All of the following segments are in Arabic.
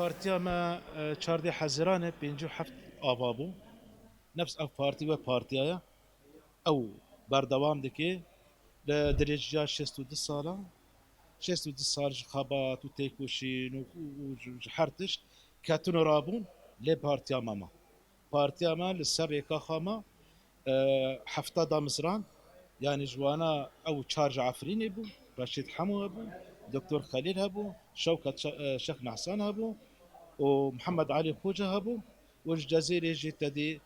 پارتیا ما چارده حزیرانه پنجو هفت آبابو نفس او پارتی و پارتیایا او بردوام دکی لدرجة 62 سالة 62 سال خابات و تيكوشين وحرتش كاتونو رابون لبارتيا ماما بارتيا ما للسر خاما حفتا دا مزران يعني جوانا او تشارج عفرين ابو رشيد حمو ابو دكتور خليل هبو شوكة شيخ نحسان هبو ومحمد علي خوجة هبو والجزيري جيت دي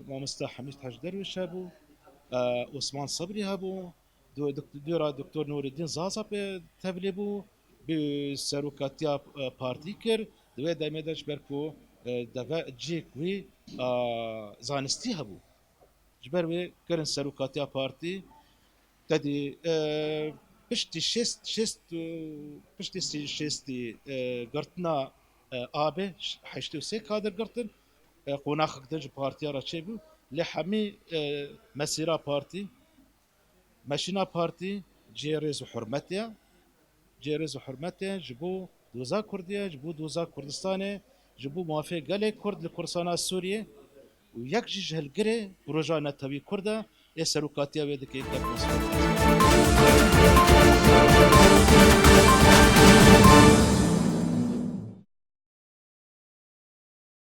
مامستا حميد حاج درويش هبو عثمان صبري هبو دكتور نور الدين زازا تبليبو بسروكاتيا بارتي كر دوی دایمه داش برکو دفع جيك وي زانستي هبو جبر وي كرن سروكاتيا بارتي تدي پشتی پشتی شستی گرتنا آبه 83 کادر گرتن قناخ دنج بارتیا را چه بو لحمی مسیرا بارتی ماشينا بارتي جيرز وحرمتها جيرز وحرمتها جبو دوزا كردية جبو دوزا كردستاني جبو موافق قالي كرد لكرسانا السورية ويك جيج هالقري بروجانا تبي كردا يسرو كاتيا ويدك يكتب